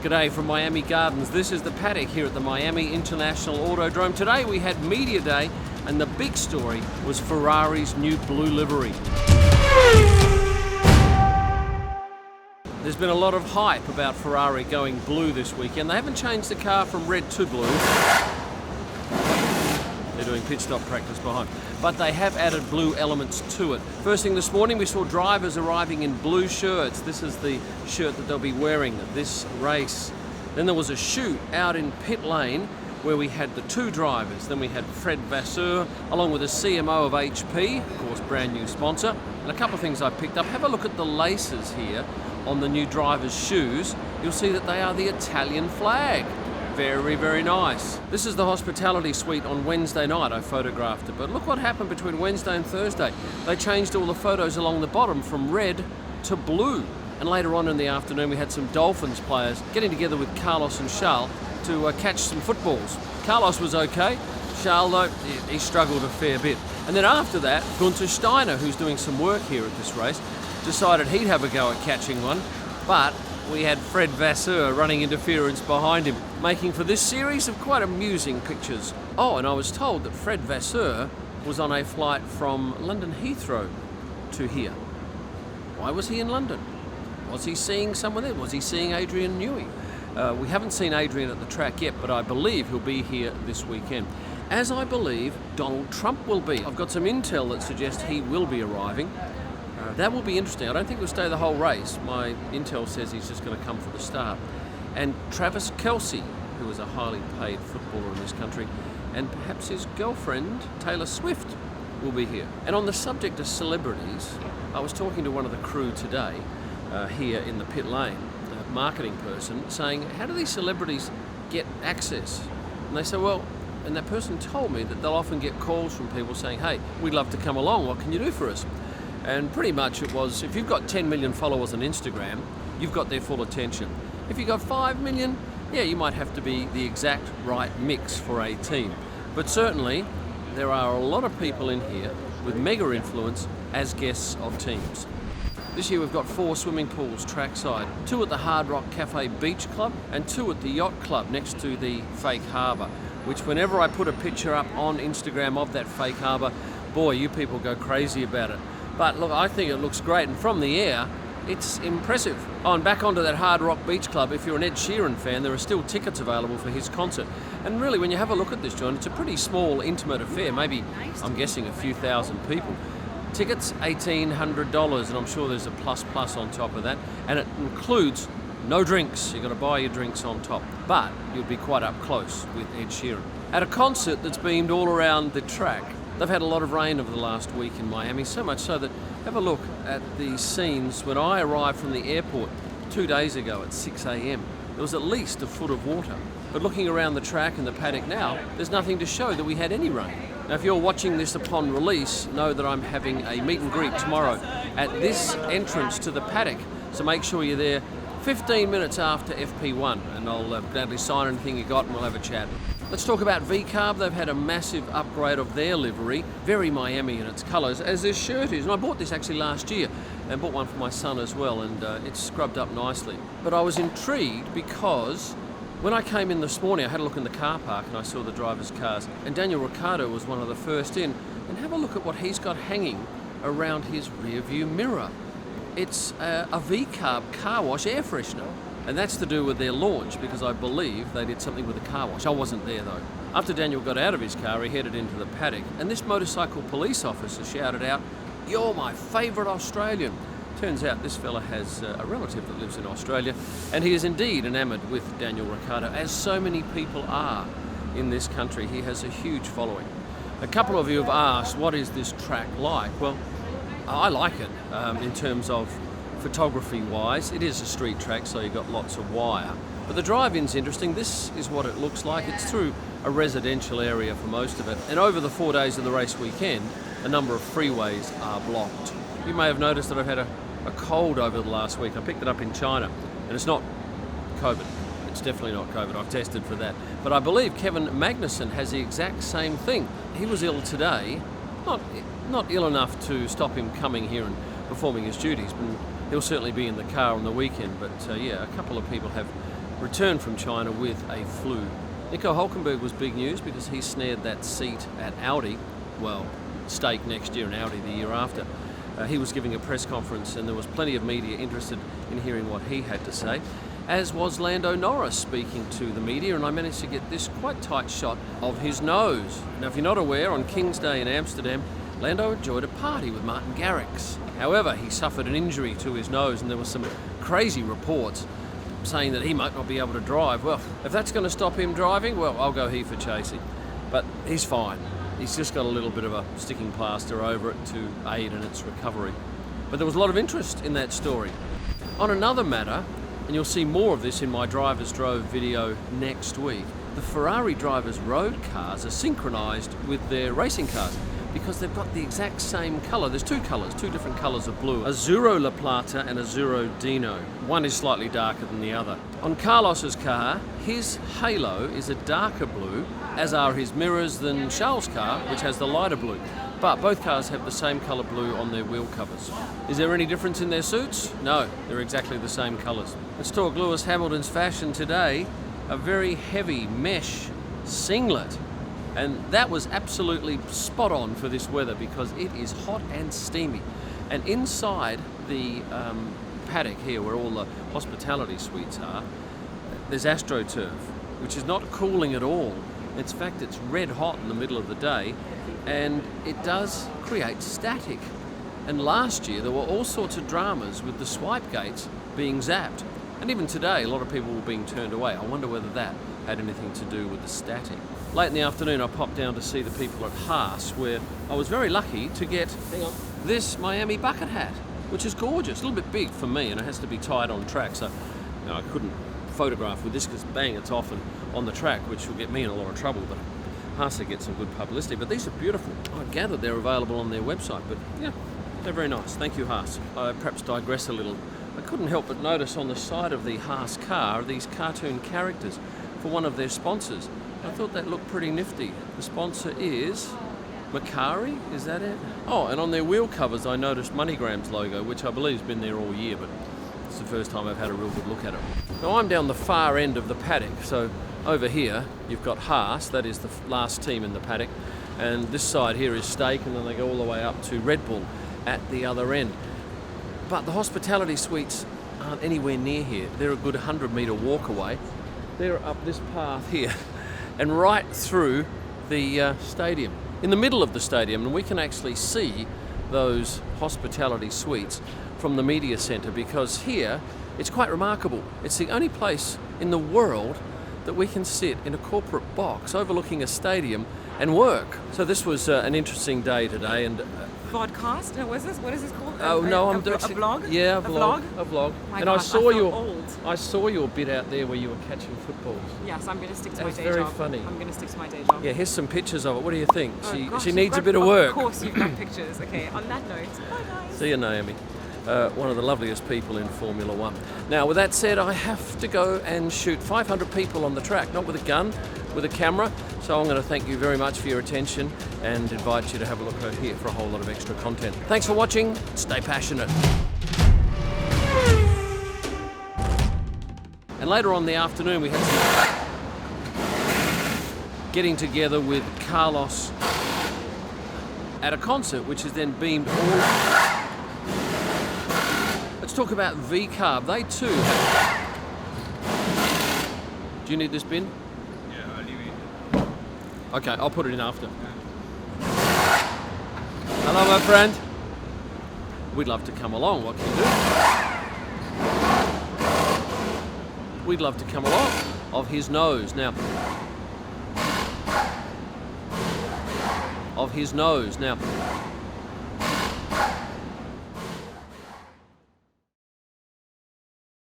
G'day from Miami Gardens. This is the paddock here at the Miami International Autodrome. Today we had Media Day and the big story was Ferrari's new blue livery. There's been a lot of hype about Ferrari going blue this weekend. They haven't changed the car from red to blue. They're doing pit stop practice behind. But they have added blue elements to it. First thing this morning we saw drivers arriving in blue shirts. This is the shirt that they'll be wearing this race. Then there was a shoot out in pit lane where we had the two drivers. Then we had Fred Vasseur along with the CMO of HP, of course brand new sponsor. And a couple of things I picked up. Have a look at the laces here on the new driver's shoes. You'll see that they are the Italian flag. Very, very nice. This is the hospitality suite on Wednesday night. I photographed it, but look what happened between Wednesday and Thursday. They changed all the photos along the bottom from red to blue. And later on in the afternoon, we had some Dolphins players getting together with Carlos and Charles to catch some footballs. Carlos was okay. Charles, though, he struggled a fair bit. And then after that, Gunther Steiner, who's doing some work here at this race, decided he'd have a go at catching one, but we had Fred Vasseur running interference behind him, making for this series of quite amusing pictures. Oh, and I was told that Fred Vasseur was on a flight from London Heathrow to here. Why was he in London? Was he seeing someone there? Was he seeing Adrian Newey? We haven't seen Adrian at the track yet, but I believe he'll be here this weekend. As I believe Donald Trump will be. I've got some intel that suggests he will be arriving. That will be interesting. I don't think he'll stay the whole race. My intel says he's just going to come for the start. And Travis Kelce, who is a highly paid footballer in this country, and perhaps his girlfriend, Taylor Swift, will be here. And on the subject of celebrities, I was talking to one of the crew today here in the pit lane, a marketing person, saying, how do these celebrities get access? And they say, well, and that person told me that they'll often get calls from people saying, hey, we'd love to come along, what can you do for us? And pretty much it was, if you've got 10 million followers on Instagram, you've got their full attention. If you've got 5 million, yeah, you might have to be the exact right mix for a team. But certainly, there are a lot of people in here with mega influence as guests of teams. This year we've got 4 swimming pools trackside, 2 at the Hard Rock Cafe Beach Club and 2 at the Yacht Club next to the fake harbour, which whenever I put a picture up on Instagram of that fake harbour, boy, you people go crazy about it. But look, I think it looks great, and from the air, it's impressive. Oh, and back onto that Hard Rock Beach Club, if you're an Ed Sheeran fan, there are still tickets available for his concert. And really, when you have a look at this, John, it's a pretty small, intimate affair, maybe, I'm guessing, a few thousand people. Tickets, $1,800, and I'm sure there's a plus on top of that. And it includes no drinks. You've got to buy your drinks on top. But you'll be quite up close with Ed Sheeran. At a concert that's beamed all around the track, they've had a lot of rain over the last week in Miami, so much so that, have a look at the scenes when I arrived from the airport 2 days ago at 6 a.m. There was at least a foot of water. But looking around the track and the paddock now, there's nothing to show that we had any rain. Now, if you're watching this upon release, know that I'm having a meet and greet tomorrow at this entrance to the paddock. So make sure you're there 15 minutes after FP1, and I'll gladly sign anything you got and we'll have a chat. Let's talk about VCarb. They've had a massive upgrade of their livery, very Miami in its colours, as this shirt is. And I bought this actually last year and bought one for my son as well, and it's scrubbed up nicely. But I was intrigued because when I came in this morning, I had a look in the car park and I saw the drivers' cars, and Daniel Ricciardo was one of the first in. And have a look at what he's got hanging around his rear view mirror. It's a VCarb car wash air freshener. And that's to do with their launch, because I believe they did something with the car wash. I wasn't there though. After Daniel got out of his car, he headed into the paddock, and this motorcycle police officer shouted out, "You're my favourite Australian." Turns out this fella has a relative that lives in Australia, and he is indeed enamoured with Daniel Ricciardo, as so many people are in this country. He has a huge following. A couple of you have asked, what is this track like? Well, I like it in terms of photography wise. It is a street track, so you've got lots of wire. But the drive-in's interesting. This is what it looks like. It's through a residential area for most of it. And over the 4 days of the race weekend, a number of freeways are blocked. You may have noticed that I've had a cold over the last week. I picked it up in China, and it's not COVID. It's definitely not COVID. I've tested for that. But I believe Kevin Magnussen has the exact same thing. He was ill today, not ill enough to stop him coming here and performing his duties, but he'll certainly be in the car on the weekend. But yeah, a couple of people have returned from China with a flu. Nico Hülkenberg was big news because he snared that seat at Audi, well, stake next year and Audi the year after. He was giving a press conference and there was plenty of media interested in hearing what he had to say, as was Lando Norris speaking to the media, and I managed to get this quite tight shot of his nose. Now, if you're not aware, on King's Day in Amsterdam, Lando enjoyed a party with Martin Garrix. However, he suffered an injury to his nose and there were some crazy reports saying that he might not be able to drive. Well, if that's going to stop him driving, well, I'll go he for chasing. But he's fine. He's just got a little bit of a sticking plaster over it to aid in its recovery. But there was a lot of interest in that story. On another matter, and you'll see more of this in my Drivers Drove video next week, the Ferrari drivers' road cars are synchronised with their racing cars because they've got the exact same colour. There's two colours, two different colours of blue, Azzurro La Plata and Azzurro Dino. One is slightly darker than the other. On Carlos's car, his halo is a darker blue, as are his mirrors than Charles' car, which has the lighter blue. But both cars have the same colour blue on their wheel covers. Is there any difference in their suits? No, they're exactly the same colours. Let's talk Lewis Hamilton's fashion today. A very heavy mesh singlet. And that was absolutely spot on for this weather because it is hot and steamy. And inside the paddock here where all the hospitality suites are, there's AstroTurf, which is not cooling at all. In fact, it's red hot in the middle of the day and it does create static. And last year there were all sorts of dramas with the swipe gates being zapped. And even today a lot of people were being turned away. I wonder whether that had anything to do with the static. Late in the afternoon I popped down to see the people at Haas, where I was very lucky to get this Miami bucket hat, which is gorgeous. A little bit big for me and it has to be tied on track, so I couldn't photograph with this because bang, it's off and on the track, which will get me in a lot of trouble, but Haas will get some good publicity. But these are beautiful. I gather they're available on their website, but yeah, they're very nice. Thank you, Haas. I perhaps digress a little. I couldn't help but notice on the side of the Haas car these cartoon characters for one of their sponsors. I thought that looked pretty nifty. The sponsor is Macari, is that it? Oh, and on their wheel covers I noticed MoneyGram's logo, which I believe has been there all year, but it's the first time I've had a real good look at it. Now I'm down the far end of the paddock, so over here you've got Haas, that is the last team in the paddock, and this side here is Stake, and then they go all the way up to Red Bull at the other end. But the hospitality suites aren't anywhere near here. They're a good 100-metre walk away. They're up this path here and right through the stadium, in the middle of the stadium, and we can actually see those hospitality suites from the media centre because here it's quite remarkable. It's the only place in the world that we can sit in a corporate box overlooking a stadium and work. So this was an interesting day today, and podcast? No, what is this called? Oh no, I'm doing a vlog. Yeah, a vlog. A vlog. My and gosh, I saw your bit out there where you were catching footballs. Yes, I'm going to stick to That's my day job. very funny. I'm going to stick to my day job. Yeah, here's some pictures of it. What do you think? Oh, She needs a bit of work. Of course, you've got pictures. Okay. On that note, bye guys. See you, Naomi. One of the loveliest people in Formula One. Now, with that said, I have to go and shoot 500 people on the track, not with a gun, with a camera. So I'm going to thank you very much for your attention and invite you to have a look over here for a whole lot of extra content. Thanks for watching. Stay passionate. And later on in the afternoon, we had some getting together with Carlos at a concert, which is then beamed all. Let's talk about V-Carb. They too have... Do you need this bin? Yeah, I'll leave it. Okay, I'll put it in after. Hello, my friend. We'd love to come along. What can you do? We'd love to come along. Of his nose. Now... Of his nose. Now...